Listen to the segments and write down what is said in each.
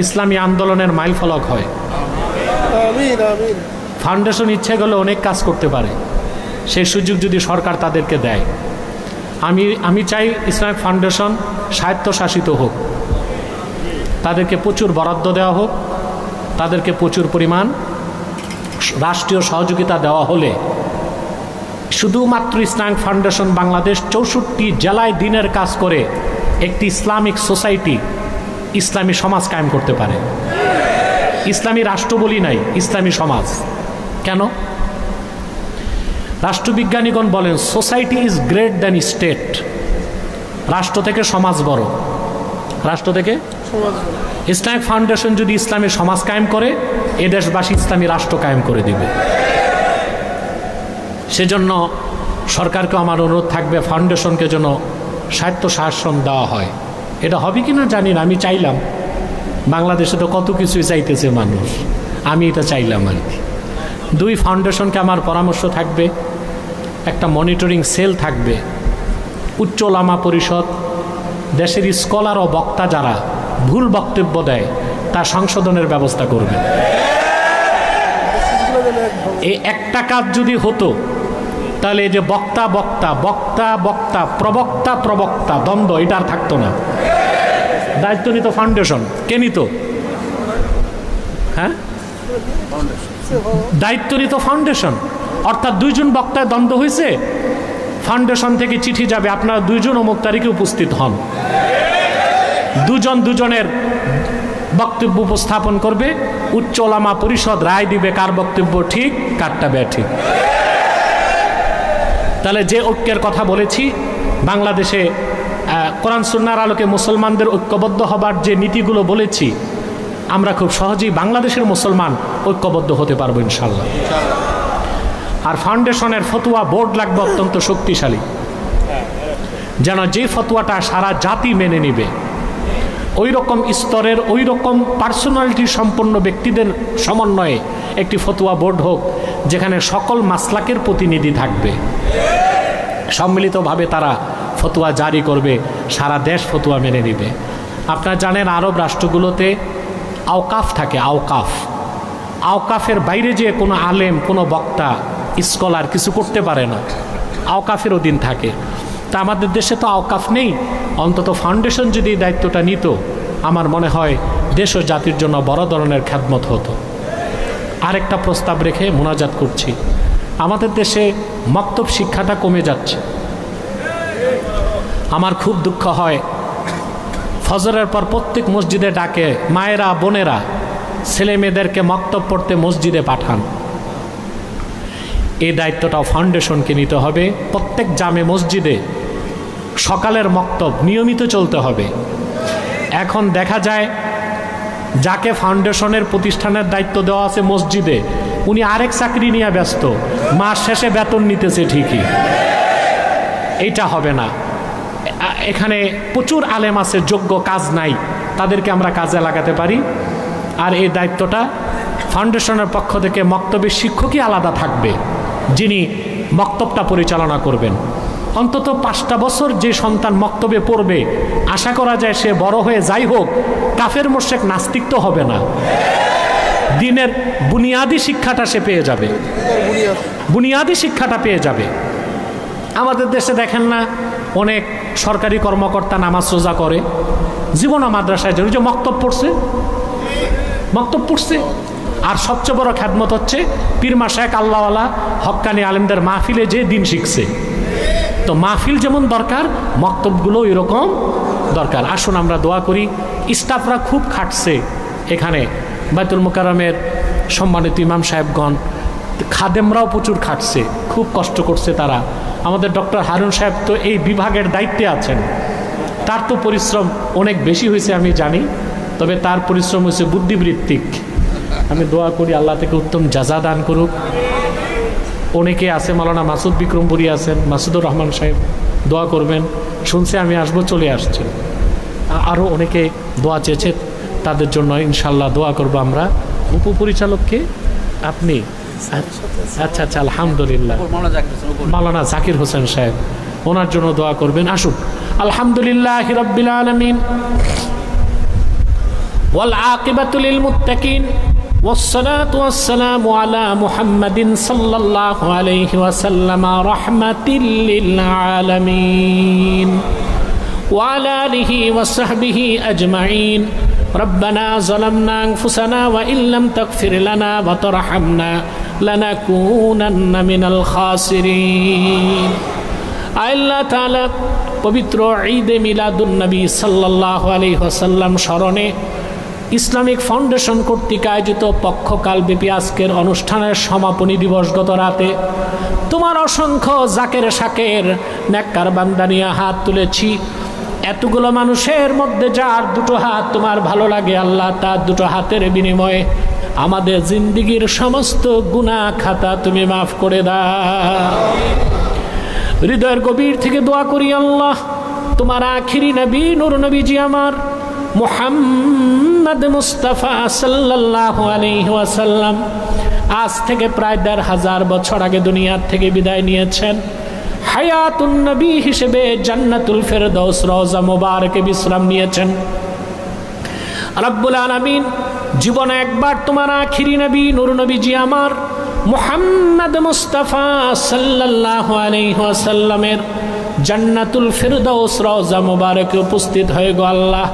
ইসলামী আন্দোলনের মাইল ফলক হয়। ফাউন্ডেশন ইচ্ছে করলে অনেক কাজ করতে পারে, সেই সুযোগ যদি সরকার তাদেরকে দেয়। আমি চাই ইসলামিক ফাউন্ডেশন স্বায়ত্তশাসিত হোক, তাদেরকে প্রচুর বরাদ্দ দেওয়া হোক, তাদেরকে প্রচুর পরিমাণ রাষ্ট্রীয় সহযোগিতা দেওয়া হলে শুধুমাত্র ইসলামিক ফাউন্ডেশন বাংলাদেশ 64 জেলায় দিনের কাজ করে একটি ইসলামিক সোসাইটি, ইসলামী সমাজ কায়েম করতে পারে। ইসলামী রাষ্ট্র বলি নাই, ইসলামী সমাজ। কেন? রাষ্ট্রবিজ্ঞানীগণ বলেন society is great than state. রাষ্ট্র থেকে সমাজ বড়, রাষ্ট্র থেকে সমাজ। ইসলামিক ফাউন্ডেশন যদি ইসলামী সমাজ কায়েম করে, এ দেশবাসী ইসলামী রাষ্ট্র কায়েম করে দিবে। সেজন্য সরকারকে আমার অনুরোধ থাকবে ফাউন্ডেশনকে যেন স্বায়ত্তশাসন দেওয়া হয়। এটা হবে কিনা জানি না, আমি চাইলাম। বাংলাদেশে তো কত কিছুই চাইতেছে মানুষ, আমি এটা চাইলাম আর কি। 2 ফাউন্ডেশনকে আমার পরামর্শ থাকবে, একটা মনিটরিং সেল থাকবে, উচ্চ ওলামা পরিষদ, দেশের স্কলার ও বক্তা যারা ভুল বক্তব্য দেয় তা সংশোধনের ব্যবস্থা করবে। এই একটা কাজ যদি হতো তাহলে এই যে বক্তা বক্তা বক্তা বক্তা প্রবক্তা প্রবক্তা দ্বন্দ্ব এটা আর থাকতো না। দায়িত্ব নিত ফাউন্ডেশন। কে নিত? হ্যাঁ, দায়িত্ব নিত ফাউন্ডেশন। অর্থাৎ 2 জন বক্তায় দ্বন্দ্ব হয়েছে, ফাউন্ডেশন থেকে চিঠি যাবে আপনারা 2 জন অমুক তারিখে উপস্থিত হন। 2 জন 2 জনের বক্তব্য উপস্থাপন করবে, উচ্চ ওলামা পরিষদ রায় দিবে কার বক্তব্য ঠিক কারটা ব্যাঠিক। তাহলে যে ঐক্যের কথা বলেছি, বাংলাদেশে কোরআন সুন্নাহর আলোকে মুসলমানদের ঐক্যবদ্ধ হবার যে নীতিগুলো বলেছি, আমরা খুব সহজেই বাংলাদেশের মুসলমান ঐক্যবদ্ধ হতে পারবো ইনশাল্লাহ। আর ফাউন্ডেশনের ফতোয়া বোর্ড লাগবে অত্যন্ত শক্তিশালী, যেন যে ফতোয়াটা সারা জাতি মেনে নিবে। ওই রকম স্তরের, ওই রকম পার্সোনালিটি সম্পন্ন ব্যক্তিদের সমন্বয়ে একটি ফতোয়া বোর্ড হোক, যেখানে সকল মাসলাকের প্রতিনিধি থাকবে। সম্মিলিতভাবে তারা ফতোয়া জারি করবে, সারা দেশ ফতোয়া মেনে নিবে। আপনারা জানেন আরব রাষ্ট্রগুলোতে আওকাফ থাকে। আওকাফের বাইরে যে কোনো আলেম, কোনো বক্তা, স্কলার কিছু করতে পারে না, আওকাফের অধীন থাকে। তা আমাদের দেশে তো আওকাফ নেই। অন্তত ফাউন্ডেশন যদি এই দায়িত্বটা নিত, আমার মনে হয় দেশ ও জাতির জন্য বড় ধরনের খেদমত হতো। আরেকটা প্রস্তাব রেখে মোনাজাত করছি, আমাদের দেশে মক্তব শিক্ষাটা কমে যাচ্ছে। আমার খুব দুঃখ হয়, ফজরের পর প্রত্যেক মসজিদে ডাকে মায়েরা বোনেরা ছেলে মেয়েদেরকে মক্তব পড়তে মসজিদে পাঠান। এই দায়িত্বটাও ফাউন্ডেশনকে নিতে হবে। প্রত্যেক জামে মসজিদে সকালের মক্তব নিয়মিত চলতে হবে। এখন দেখা যায় যাকে ফাউন্ডেশনের প্রতিষ্ঠানের দায়িত্ব দেওয়া আছে মসজিদে, উনি আরেক চাকরি নিয়ে ব্যস্ত, মাস শেষে বেতন নিতেছে ঠিকই। এইটা হবে না। এখানে প্রচুর আলেম আছে, যোগ্য, কাজ নাই, তাদেরকে আমরা কাজে লাগাতে পারি। আর এই দায়িত্বটা ফাউন্ডেশনের পক্ষ থেকে মক্তবের শিক্ষকই আলাদা থাকবে, যিনি মক্তবটা পরিচালনা করবেন। অন্তত 5টা বছর যে সন্তান মক্তবে পড়বে, আশা করা যায় সে বড় হয়ে যাই হোক কাফের মুশরিক নাস্তিক তো হবে না। দিনের বুনিয়াদি শিক্ষাটা সে পেয়ে যাবে, বুনিয়াদি শিক্ষাটা পেয়ে যাবে। আমাদের দেশে দেখেন না, অনেক সরকারি কর্মকর্তা নামাজ রোজা করে, জীবন মাদ্রাসায় যে মক্তব পড়ছে। আর সবচেয়ে বড় খেদমত হচ্ছে পীর মাশায়েখ আল্লাহওয়ালা হক্কানি আলেমদের মাহফিলে যে দিন শিখছে। তো মাহফিল যেমন দরকার, মক্তবগুলো এরকম দরকার। আসুন আমরা দোয়া করি। স্টাফরা খুব খাটছে এখানে, বাইতুল মুকাররমের সম্মানিত ইমাম সাহেবগণ, খাদেমরাও প্রচুর খাটছে, খুব কষ্ট করছে তারা। আমাদের ডক্টর হারুন সাহেব তো এই বিভাগের দায়িত্বে আছেন, তার তো পরিশ্রম অনেক বেশি হয়েছে আমি জানি, তবে তার পরিশ্রম হয়েছে বুদ্ধিবৃত্তিক। আমি দোয়া করি আল্লাহ থেকে উত্তম জাযা দান করুক। অনেকে আছে, মাওলানা মাসুদ বিক্রমপুরী আছেন, মাসুদুর রহমান সাহেব দোয়া করবেন। শুনছে আমি আসবো, চলে আসছে। আরও অনেকে দোয়া চেয়েছে, তাদের জন্য ইনশাল্লাহ দোয়া করবো আমরা। উপপরিচালককে আপনি? আচ্ছা আচ্ছা, আলহামদুলিল্লাহ। মাওলানা জাকির হোসেন সাহেব, ওনার জন্য দোয়া করবেন। আসুন। আলহামদুলিল্লাহি রাব্বিল আলামিন, ওয়াল আকিবাতু লিল মুত্তাকিন والصلاة والسلام على محمد صلى الله عليه وسلم رحمة للعالمين وعلى آله وصحبه أجمعين ربنا ظلمنا أنفسنا وإن لم تغفر لنا وترحمنا لنكونن من الخاسرين আল্লাহ তাআলা পবিত্র ঈদে মিলাদুন নবী সাল্লাল্লাহু আলাইহি ওয়াসাল্লাম স্মরণে ইসলামিক ফাউন্ডেশন কর্তৃক আয়োজিত পক্ষকালব্যাপী আজকের অনুষ্ঠানের সমাপনী দিবস গত রাতে তোমার অসংখ্য জাকের শাকের নেককার বান্দা নিয়ে হাত তুলেছি। এতগুলো মানুষের মধ্যে যার দুটো হাত তোমার ভালো লাগে আল্লাহ, তার দুটো হাতের বিনিময়ে আমাদের জিন্দেগীর সমস্ত গুনাহ খাতা তুমি মাফ করে দাও। হৃদয়ের গভীর থেকে দোয়া করি আল্লাহ, তোমার আখিরি নবী নূর নবীজি আমার মুহাম্মদ মুস্তাফা সাল্লাল্লাহু আলাইহি ওয়াসাল্লাম আজ থেকে প্রায় ১৫০০ বছর আগে দুনিয়া থেকে বিদায় নিয়েছেন। হায়াতুন নবী হিসেবে জান্নাতুল ফেরদৌস রওজা মুবারকে বিশ্রাম নিয়েছেন। রব্বুল আলামিন জীবনে একবার তোমার আখিরি নবী নূর নবীজি আমার মুহাম্মদ মুস্তাফা সাল্লাল্লাহু আলাইহি ওয়াসাল্লামের জান্নাতুল ফেরদৌস রওজা মুবারকে উপস্থিত হয়ে গো আল্লাহ,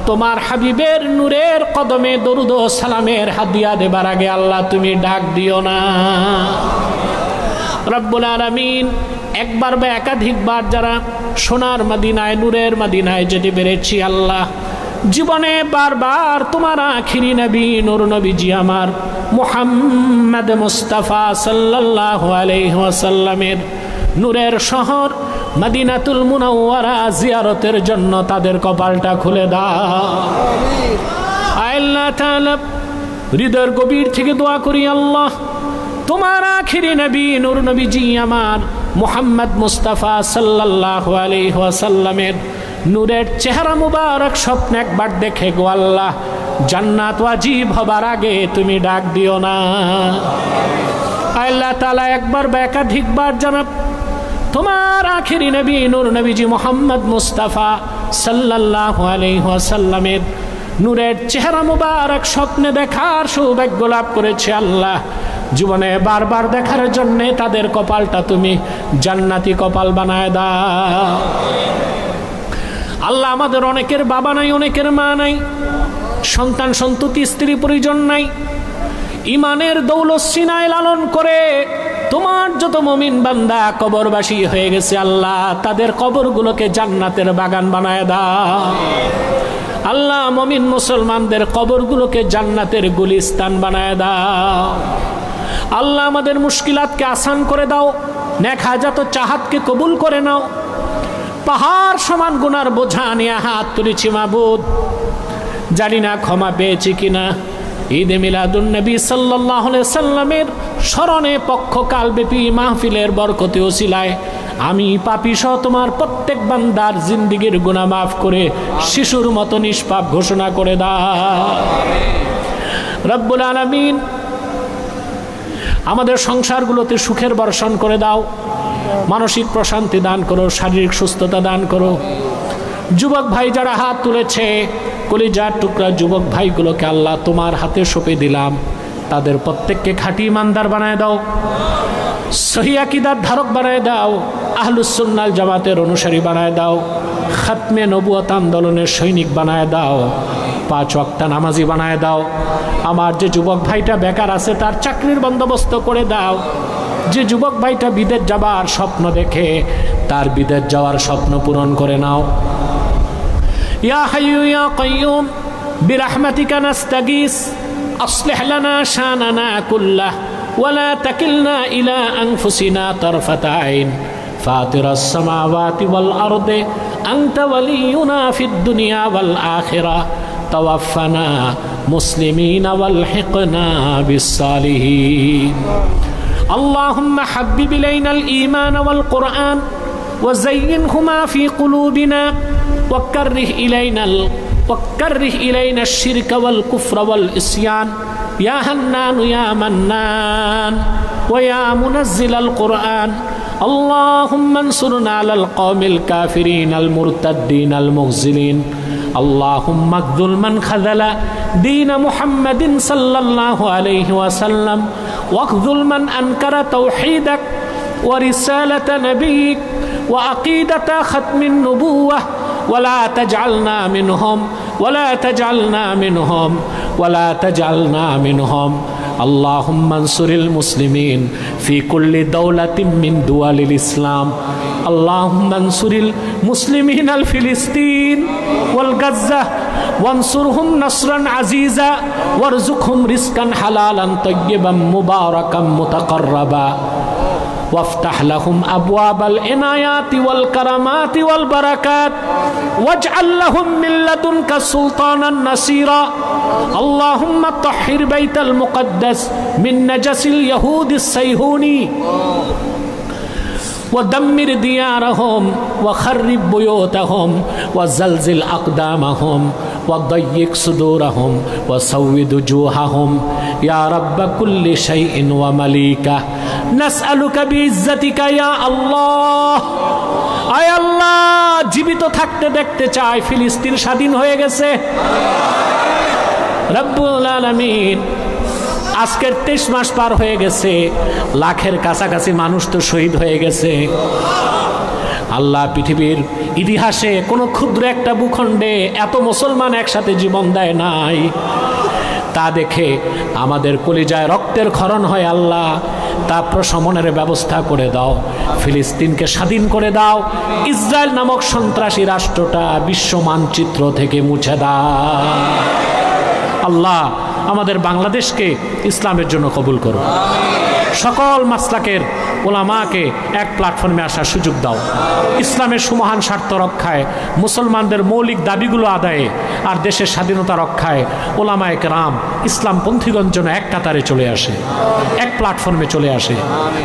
তোমার হাবিবের নূরের কদমে দরুদ ও সালামের হাদিয়া দেবার আগে আল্লাহ তুমি ডাক দিও না। রব্বুল আলামিন একবার বা একাধিকবার যারা সোনার মদিনায় নূরের মদিনায় যেতে পেরেছি আল্লাহ, জীবনে বারবার তোমার আখিরি নবী নূর নবীজি আমার মুহাম্মদ মুস্তাফা সাল্লাল্লাহু আলাইহি ওয়াসাল্লামের নূরের শহর মদিনাতুল মুনাওয়ারা জিয়ারতের জন্য তাদের কপালটা খুলে দাও। আল্লাহ তাআলা হৃদয়ের গভীর থেকে দোয়া করি আল্লাহ, তোমার আখিরি নবী নূর নবীজি আমার মুহাম্মদ মুস্তাফা সাল্লাল্লাহু আলাইহি ওয়াসাল্লামের নূরের চেহারা মুবারক স্বপ্নে একবার দেখে গো আল্লাহ, জান্নাত ওয়াজিব হবার আগে তুমি ডাক দিও না। আল্লাহ তাআলা একবার বা একাধিকবার জানাব তোমার আখিরি নবী নূর নবীজি মুহাম্মদ মুস্তাফা সাল্লাল্লাহু আলাইহি ওয়াসাল্লামের নূরের চেহারা মুবারক স্বপ্নে দেখার সৌভাগ্য লাভ করেছে আল্লাহ, জীবনে বারবার দেখার জন্য তাদের কপালটা তুমি জান্নাতি কপাল বানায় দাও। আল্লাহ আমাদের অনেকের বাবা নাই, অনেকের মা নাই, সন্তান সন্ততি স্ত্রী পরিজন নাই, ইমানের দৌলত সিনায় লালন করে তোমার যত মুমিন বান্দা কবরবাসী হয়ে গেছে আল্লাহ, তাদের কবরগুলোকে জান্নাতের বাগান বানায় দাও। আল্লাহ মুমিন মুসলমানদের কবরগুলোকে জান্নাতের গুলিস্তান বানায় দাও। আল্লাহ আমাদের মুশকিলাতকে আসান করে দাও, নেক হাজাত ও চাহাতকে কবুল করে নাও। পাহাড় সমান গুনার বোঝা নিয়ে হাত তুলেছি মাবুদ, জানি না ক্ষমা পেয়েছি কিনা। ঈদে মিলাদুন নবী সাল্লাল্লাহু আলাইহি সাল্লামের স্মরণে পক্ষকালব্যাপী মাহফিলের বরকতে ওসিলায় আমি পাপী সহ তোমার প্রত্যেক বান্দার জিন্দেগীর গুনাহ মাফ করে শিশুর মতো নিষ্পাপ ঘোষণা করে দাও। রব্বুল আলামিন আমাদের সংসারগুলোতে সুখের বর্ষণ করে দাও, মানসিক প্রশান্তি দান করো, শারীরিক সুস্থতা দান করো। যুবক ভাই যারা হাত তুলেছে, কলিজার টুকরা যুবক ভাইগুলোকে আল্লাহ তোমার হাতে সঁপে দিলাম, তাদের প্রত্যেককে খাঁটি ইমানদার বানায় দাও, সহিহ আকীদার ধারক বানায় দাও, আহলুস সুন্নাহ জামাতের অনুসারী বানায় দাও, খাতমে নবুয়ত আন্দোলনের সৈনিক বানায় দাও, 5 ওয়াক্ত নামাজি বানায় দাও। আমার যে যুবক ভাইটা বেকার আছে তার চাকরির বন্দোবস্ত করে দাও। যে যুবক ভাইটা বিদেশ যাবার স্বপ্ন দেখে তার বিদেশ যাওয়ার স্বপ্ন পূরণ করে নাও। ইয়া হাইয়্যু ইয়া কাইয়্যুম বিরহমাতিকা নাস্তাগীস আসলিহ লানা শানানা কুল্লাহ ওয়া লা তাকিলনা ইলা আনফুসিনা তারফাতা আইন ফাতিরাস সামাওয়াতি ওয়াল আরদি আনতা ওয়ালিয়ুনা ফিদ দুনিয়া ওয়াল আখিরাহ তাওয়াফানা মুসলিমিনা ওয়ালহিকনা বিস সালিহিন। اللهم حبب إلينا الإيمان والقرآن وزينهما في قلوبنا وكره إلينا الشرك والكفر والعصيان يا حنان يا منان ويا منزل القرآن اللهم انصرنا على القوم الكافرين المرتدين المخذلين اللهم اخذل من خذل دين محمد صلى الله عليه وسلم واخذل من أنكر توحيدك ورسالة نبيك وعقيدة ختم النبوة ولا تجعلنا منهم ولا تجعلنا منهم ولا تجعلنا منهم اللهم انصر المسلمين في كل دولة من دول الإسلام اللهم انصر المسلمين الفلسطين والغزة وانصرهم نصرا عزيزا وارزقهم رزقا حلالا طيبا مباركا متقربا وافتح لهم أبواب العنايات والكرامات والبركات واجعل لهم من لدنك سلطانا نصيرا اللهم طهر بيت المقدس من نجس اليهود الصهيوني ودمر ديارهم وخرب بيوتهم وزلزل أقدامهم وضيق صدورهم وسود وجوههم يا رب كل شيء ومليكه نسألك بعزتك يا الله আয় আল্লাহ জীবিত থাকতে দেখতে চাই ফিলিস্তিন স্বাধীন হয়ে গেছে রব্বুল আলামিন আজকের 23 মাস পার হয়ে গেছে লাখের কাছাকাছি মানুষ তো শহীদ হয়ে গেছে আল্লাহ পৃথিবীর ইতিহাসে কোনো ক্ষুদ্র একটা ভূখণ্ডে এত মুসলমান একসাথে জীবন দেয় নাই তা দেখে আমাদের কলিজায় রক্তের ক্ষরণ হয় আল্লাহ তা প্রশমনের ব্যবস্থা করে দাও ফিলিস্তিনকে স্বাধীন করে দাও ইসরায়েল নামক সন্ত্রাসী রাষ্ট্রটা বিশ্ব মানচিত্র থেকে মুছে দাও আল্লাহ আমাদের বাংলাদেশকে ইসলামের জন্য কবুল করো সকল মাসলাকের ওলামাকে এক প্ল্যাটফর্মে আসার সুযোগ দাও ইসলামের সুমহান স্বার্থ রক্ষায় মুসলমানদের মৌলিক দাবিগুলো আদায়ে আর দেশের স্বাধীনতা রক্ষায় ওলামায়ে কেরাম ইসলামপন্থীগণ যেন এক কাতারে চলে আসে এক প্ল্যাটফর্মে চলে আসে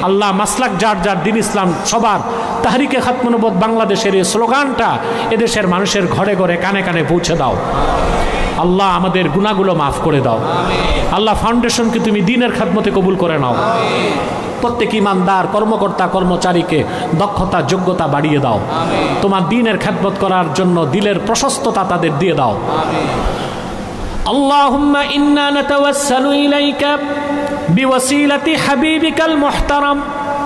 আল্লাহ মাসলাক যার যার দিন ইসলাম সবার তাহরিকে খাতমুন নবুওয়াত বাংলাদেশের এই স্লোগানটা এদেশের মানুষের ঘরে ঘরে কানে কানে পৌঁছে দাও আল্লাহ আমাদের গুনাহগুলো মাফ করে দাও আল্লাহ ফাউন্ডেশনকে তুমি দ্বীনের খেদমতে কবুল করে নাও প্রত্যেক ইমানদার কর্মকর্তা কর্মচারীকে দক্ষতা যোগ্যতা বাড়িয়ে দাও তোমার দ্বীনের খেদমত করার জন্য দিলের প্রশস্ততা তাদের দিয়ে দাও আল্লাহুম্মা ইন্না নাতাওয়াসসালু ইলাইকা বিওয়াসিলাতি হাবিবিকাল মুহতারাম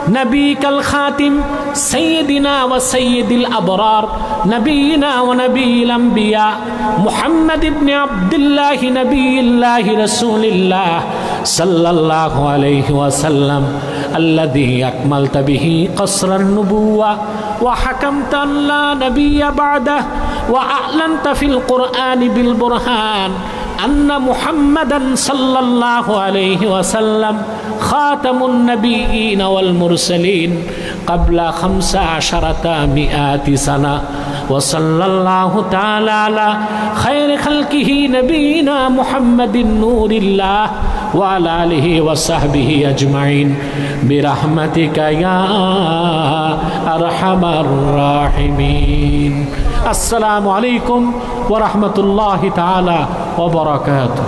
نبيك الخاتم سيدنا وسيد الأبرار نبينا ونبي الأنبياء محمد بن عبد الله نبي الله رسول الله صلى الله عليه وسلم الذي أكملت به قصر النبوة وحكمت أن لا نبي بعده وأعلنت في القرآن بالبرهان أن محمدا صلى الله عليه وسلم خاتم النبيين والمرسلين قبل 15 سنة وصلى الله تعالى على خير خلقه نبينا محمد نور الله وعلى آله وصحبه أجمعين برحمتك يا أرحم الراحمين السلام عليكم ورحمة الله تعالى وبركاته